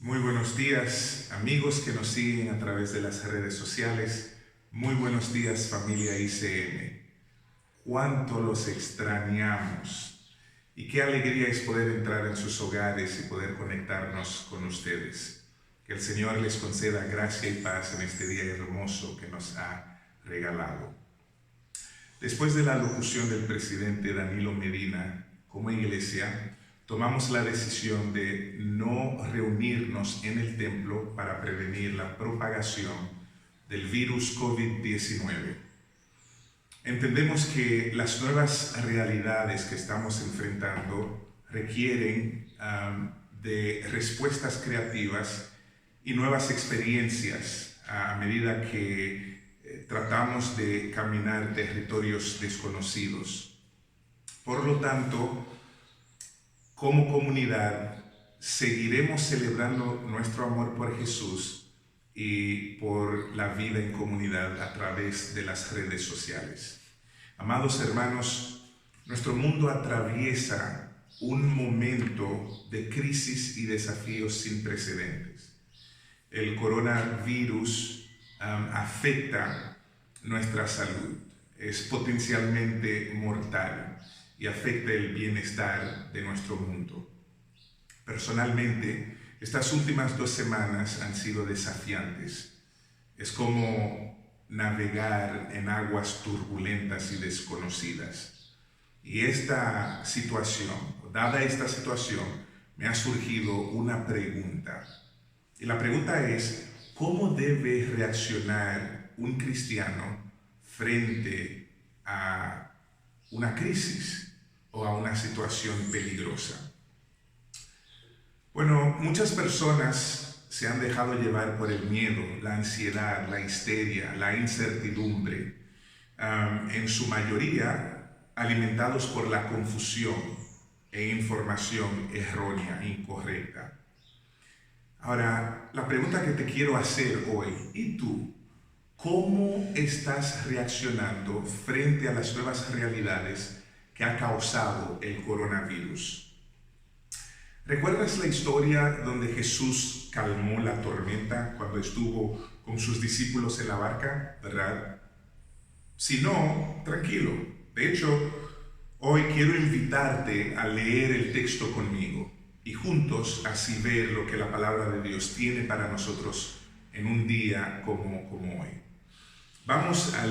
Muy buenos días, amigos que nos siguen a través de las redes sociales. Muy buenos días, familia ICM. Cuánto los extrañamos y qué alegría es poder entrar en sus hogares y poder conectarnos con ustedes. Que el Señor les conceda gracia y paz en este día hermoso que nos ha regalado. Después de la locución del presidente Danilo Medina, como iglesia, tomamos la decisión de no reunirnos en el templo para prevenir la propagación del virus COVID-19. Entendemos que las nuevas realidades que estamos enfrentando requieren de respuestas creativas y nuevas experiencias a medida que tratamos de caminar territorios desconocidos. Por lo tanto, como comunidad, seguiremos celebrando nuestro amor por Jesús y por la vida en comunidad a través de las redes sociales. Amados hermanos, nuestro mundo atraviesa un momento de crisis y desafíos sin precedentes. El coronavirus afecta nuestra salud, es potencialmente mortal y afecta el bienestar de nuestro mundo. Personalmente, estas últimas 2 semanas han sido desafiantes. Es como navegar en aguas turbulentas y desconocidas. Y dada esta situación, me ha surgido una pregunta. Y la pregunta es, ¿cómo debe reaccionar un cristiano frente a una crisis o a una situación peligrosa? Bueno, muchas personas se han dejado llevar por el miedo, la ansiedad, la histeria, la incertidumbre, en su mayoría alimentados por la confusión e información errónea, incorrecta. Ahora, la pregunta que te quiero hacer hoy, ¿y tú? ¿Cómo estás reaccionando frente a las nuevas realidades que ha causado el coronavirus? ¿Recuerdas la historia donde Jesús calmó la tormenta cuando estuvo con sus discípulos en la barca, verdad? Si no, tranquilo. De hecho, hoy quiero invitarte a leer el texto conmigo y juntos así ver lo que la palabra de Dios tiene para nosotros en un día como hoy. Vamos a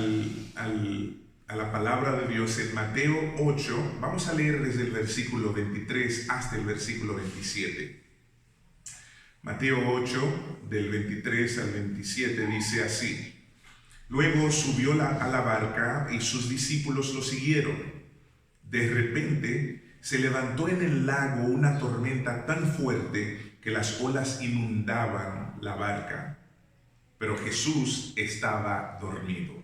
la palabra de Dios en Mateo 8, vamos a leer desde el versículo 23 hasta el versículo 27. Mateo 8, del 23 al 27 dice así: Luego subió a la barca y sus discípulos lo siguieron. De repente se levantó en el lago una tormenta tan fuerte que las olas inundaban la barca. Pero Jesús estaba dormido.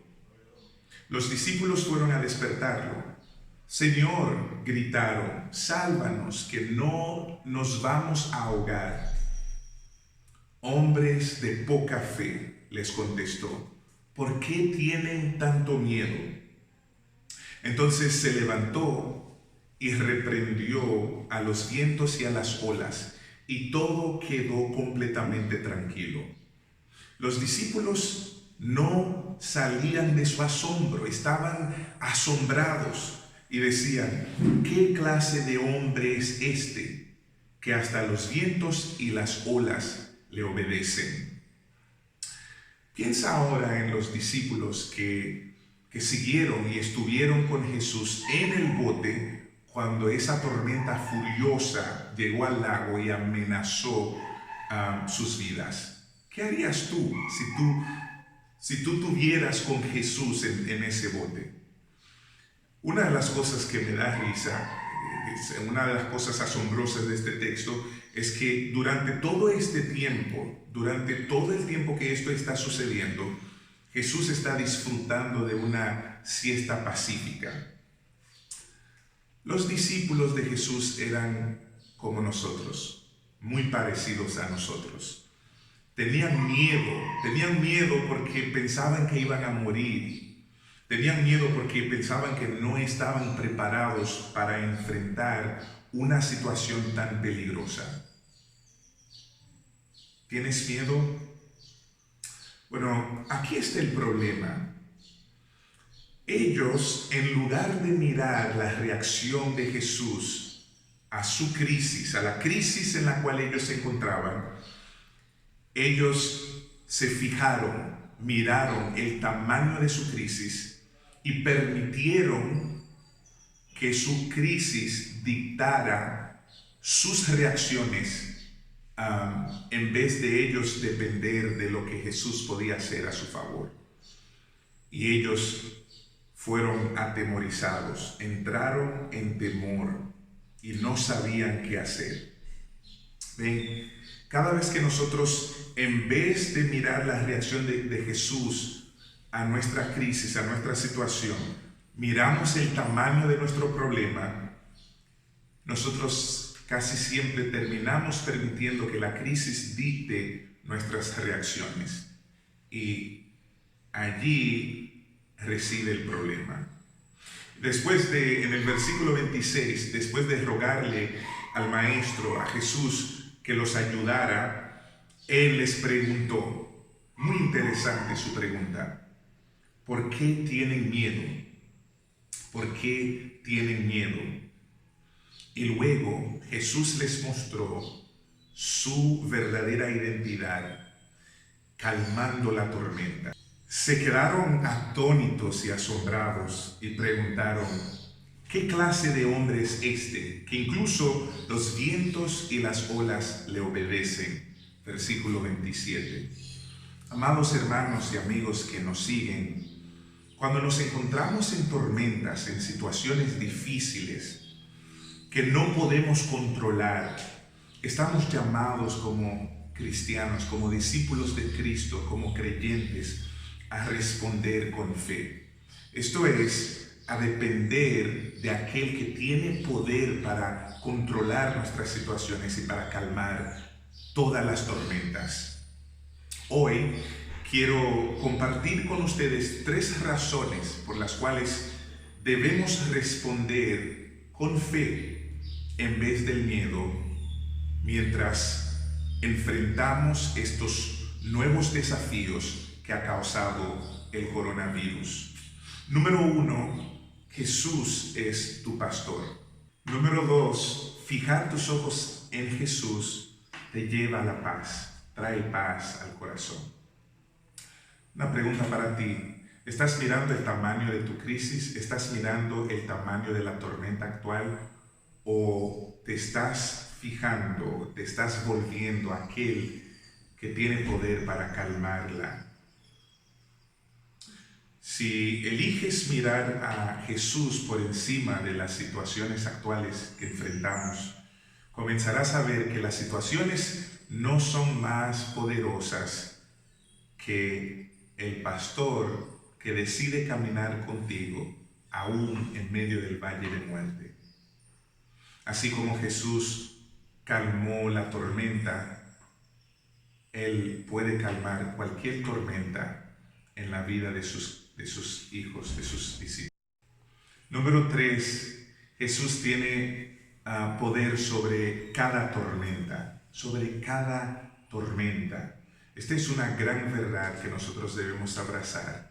Los discípulos fueron a despertarlo. Señor, gritaron, sálvanos, que no nos vamos a ahogar. Hombres de poca fe, les contestó, ¿por qué tienen tanto miedo? Entonces se levantó y reprendió a los vientos y a las olas, y todo quedó completamente tranquilo. Los discípulos no salían de su asombro, estaban asombrados y decían, ¿qué clase de hombre es este que hasta los vientos y las olas le obedecen? Piensa ahora en los discípulos que siguieron y estuvieron con Jesús en el bote cuando esa tormenta furiosa llegó al lago y amenazó sus vidas. ¿Qué harías tú si tú tuvieras con Jesús en ese bote? Una de las cosas que me da risa, una de las cosas asombrosas de este texto, es que durante todo el tiempo que esto está sucediendo, Jesús está disfrutando de una siesta pacífica. Los discípulos de Jesús eran como nosotros, muy parecidos a nosotros. Tenían miedo porque pensaban que iban a morir. Tenían miedo porque pensaban que no estaban preparados para enfrentar una situación tan peligrosa. ¿Tienes miedo? Bueno, aquí está el problema. Ellos, en lugar de mirar la reacción de Jesús a su crisis, a la crisis en la cual ellos se encontraban, ellos se fijaron, miraron el tamaño de su crisis y permitieron que su crisis dictara sus reacciones, en vez de ellos depender de lo que Jesús podía hacer a su favor. Y ellos fueron atemorizados, entraron en temor y no sabían qué hacer. Ven, cada vez que nosotros, en vez de mirar la reacción de Jesús a nuestra crisis, a nuestra situación, miramos el tamaño de nuestro problema, nosotros casi siempre terminamos permitiendo que la crisis dicte nuestras reacciones. Y allí reside el problema. En el versículo 26, después de rogarle al Maestro, a Jesús, que los ayudara, Él les preguntó, muy interesante su pregunta, ¿por qué tienen miedo? ¿Por qué tienen miedo? Y luego Jesús les mostró su verdadera identidad, calmando la tormenta. Se quedaron atónitos y asombrados y preguntaron, ¿qué clase de hombre es este, que incluso los vientos y las olas le obedecen? Versículo 27. Amados hermanos y amigos que nos siguen, cuando nos encontramos en tormentas, en situaciones difíciles que no podemos controlar, estamos llamados como cristianos, como discípulos de Cristo, como creyentes, a responder con fe. Esto es, a depender de aquel que tiene poder para controlar nuestras situaciones y para calmar todas las tormentas. Hoy quiero compartir con ustedes 3 razones por las cuales debemos responder con fe en vez del miedo mientras enfrentamos estos nuevos desafíos que ha causado el coronavirus. Número 1, Jesús es tu pastor. Número 2, fijar tus ojos en Jesús te lleva a la paz, trae paz al corazón. Una pregunta para ti. ¿Estás mirando el tamaño de tu crisis? ¿Estás mirando el tamaño de la tormenta actual? ¿O te estás fijando, te estás volviendo a aquel que tiene poder para calmarla? Si eliges mirar a Jesús por encima de las situaciones actuales que enfrentamos, comenzarás a ver que las situaciones no son más poderosas que el pastor que decide caminar contigo, aún en medio del valle de muerte. Así como Jesús calmó la tormenta, Él puede calmar cualquier tormenta en la vida de sus hijos, de sus discípulos. Número 3, Jesús tiene poder sobre cada tormenta, sobre cada tormenta. Esta es una gran verdad que nosotros debemos abrazar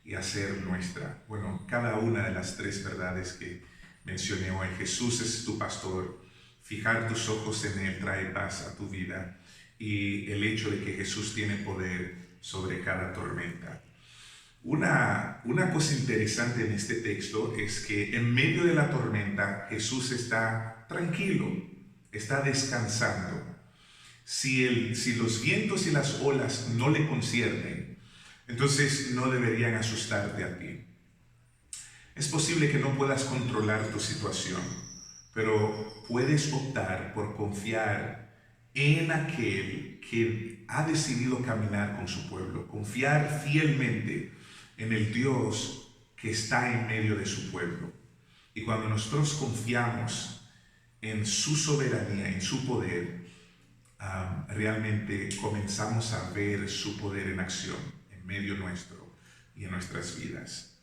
y hacer nuestra. Bueno, cada una de las 3 verdades que mencioné hoy. Jesús es tu pastor, fijar tus ojos en Él trae paz a tu vida, y el hecho de que Jesús tiene poder sobre cada tormenta. Una cosa interesante en este texto es que en medio de la tormenta Jesús está tranquilo, está descansando. Si los vientos y las olas no le conciernen, entonces no deberían asustarte a ti. Es posible que no puedas controlar tu situación, pero puedes optar por confiar en aquel que ha decidido caminar con su pueblo, confiar fielmente en el Dios que está en medio de su pueblo. Y cuando nosotros confiamos en su soberanía, en su poder, realmente comenzamos a ver su poder en acción en medio nuestro y en nuestras vidas.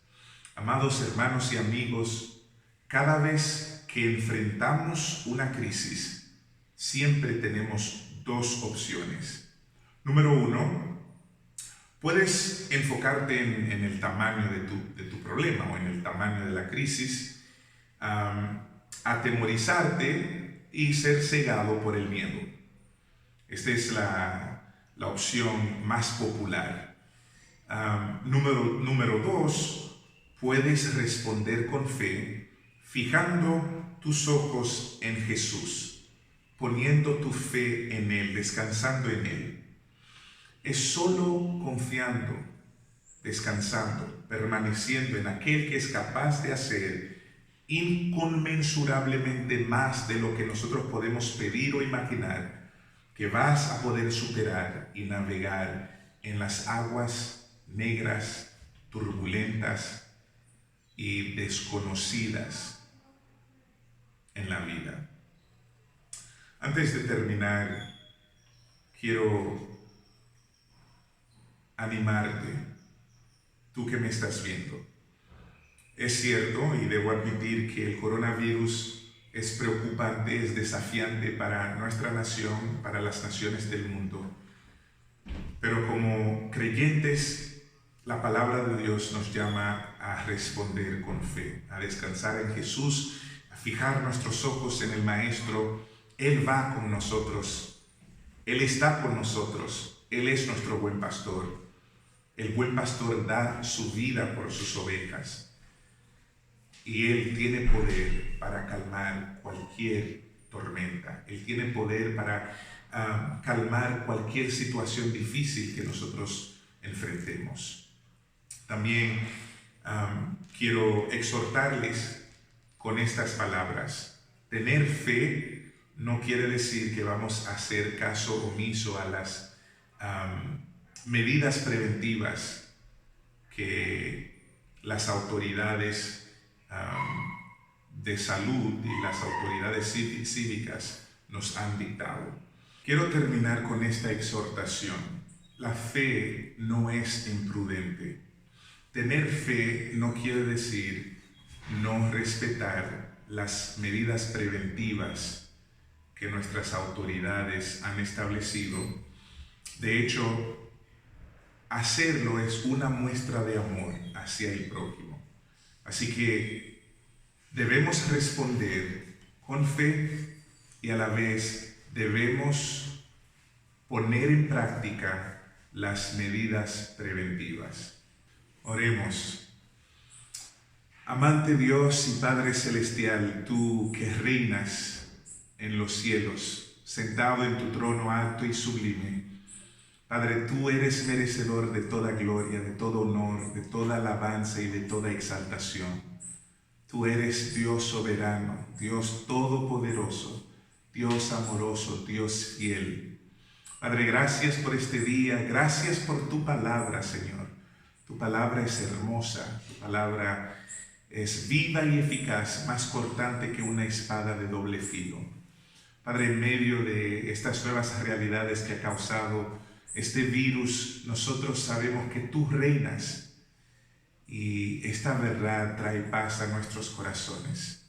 Amados hermanos y amigos, cada vez que enfrentamos una crisis, siempre tenemos 2 opciones. Número uno, puedes enfocarte en el tamaño de tu problema o en el tamaño de la crisis, atemorizarte y ser cegado por el miedo. Esta es la opción más popular. Número dos, puedes responder con fe, fijando tus ojos en Jesús, poniendo tu fe en Él, descansando en Él. Es solo confiando, descansando, permaneciendo en aquel que es capaz de hacer inconmensurablemente más de lo que nosotros podemos pedir o imaginar, que vas a poder superar y navegar en las aguas negras, turbulentas y desconocidas en la vida. Antes de terminar, quiero animarte, tú que me estás viendo. Es cierto, y debo admitir, que el coronavirus es preocupante, es desafiante para nuestra nación, para las naciones del mundo. Pero como creyentes, la palabra de Dios nos llama a responder con fe, a descansar en Jesús, a fijar nuestros ojos en el Maestro. Él va con nosotros, Él está con nosotros, Él es nuestro buen pastor. El buen pastor da su vida por sus ovejas. Y Él tiene poder para calmar cualquier tormenta. Él tiene poder para calmar cualquier situación difícil que nosotros enfrentemos. También quiero exhortarles con estas palabras. Tener fe no quiere decir que vamos a hacer caso omiso a las medidas preventivas que las autoridades de salud y las autoridades cívicas nos han dictado. Quiero terminar con esta exhortación. La fe no es imprudente. Tener fe no quiere decir no respetar las medidas preventivas que nuestras autoridades han establecido. De hecho, hacerlo es una muestra de amor hacia el prójimo. Así que debemos responder con fe y a la vez debemos poner en práctica las medidas preventivas. Oremos. Amante Dios y Padre Celestial, tú que reinas en los cielos, sentado en tu trono alto y sublime, Padre, tú eres merecedor de toda gloria, de todo honor, de toda alabanza y de toda exaltación. Tú eres Dios soberano, Dios todopoderoso, Dios amoroso, Dios fiel. Padre, gracias por este día, gracias por tu palabra, Señor. Tu palabra es hermosa, tu palabra es viva y eficaz, más cortante que una espada de doble filo. Padre, en medio de estas nuevas realidades que ha causado este virus, nosotros sabemos que tú reinas y esta verdad trae paz a nuestros corazones.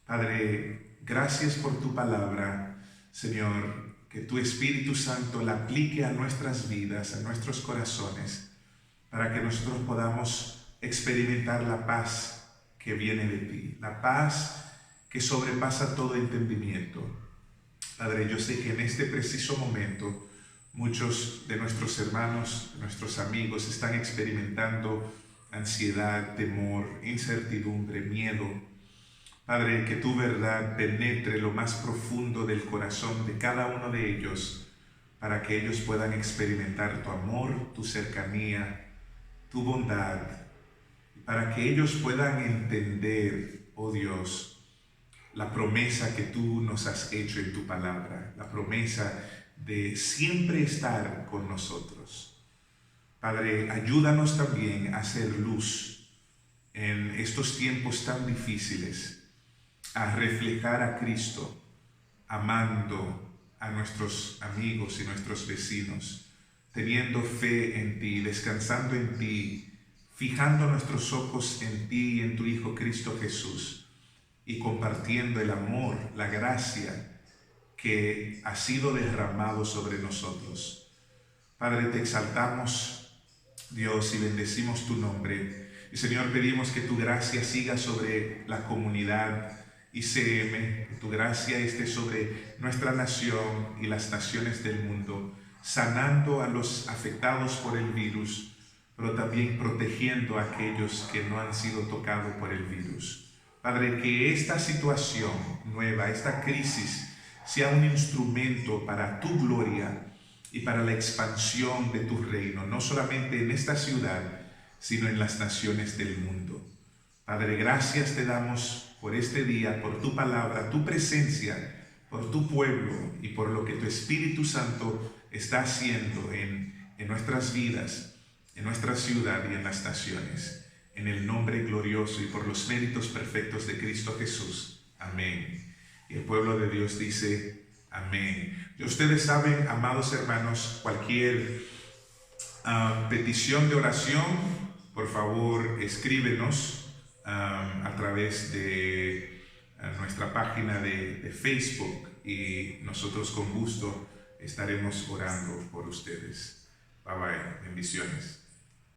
Padre, gracias por tu palabra, Señor, que tu Espíritu Santo la aplique a nuestras vidas, a nuestros corazones, para que nosotros podamos experimentar la paz que viene de ti, la paz que sobrepasa todo entendimiento. Padre, yo sé que en este preciso momento muchos de nuestros hermanos, de nuestros amigos están experimentando ansiedad, temor, incertidumbre, miedo. Padre, que tu verdad penetre lo más profundo del corazón de cada uno de ellos, para que ellos puedan experimentar tu amor, tu cercanía, tu bondad, para que ellos puedan entender, oh Dios, la promesa que tú nos has hecho en tu palabra, la promesa de siempre estar con nosotros. Padre, ayúdanos también a hacer luz en estos tiempos tan difíciles, a reflejar a Cristo, amando a nuestros amigos y nuestros vecinos, teniendo fe en ti, descansando en ti, fijando nuestros ojos en ti y en tu Hijo Cristo Jesús, y compartiendo el amor, la gracia que ha sido derramado sobre nosotros. Padre, te exaltamos, Dios, y bendecimos tu nombre. Y Señor, pedimos que tu gracia siga sobre la comunidad ICM, que tu gracia esté sobre nuestra nación y las naciones del mundo, sanando a los afectados por el virus, pero también protegiendo a aquellos que no han sido tocados por el virus. Padre, que esta situación nueva, esta crisis, sea un instrumento para tu gloria y para la expansión de tu reino, no solamente en esta ciudad, sino en las naciones del mundo. Padre, gracias te damos por este día, por tu palabra, tu presencia, por tu pueblo y por lo que tu Espíritu Santo está haciendo en nuestras vidas, en nuestra ciudad y en las naciones. En el nombre glorioso y por los méritos perfectos de Cristo Jesús. Amén. Y el pueblo de Dios dice, amén. Y ustedes saben, amados hermanos, cualquier petición de oración, por favor, escríbenos a través de nuestra página de Facebook y nosotros con gusto estaremos orando por ustedes. Bye bye. Bendiciones.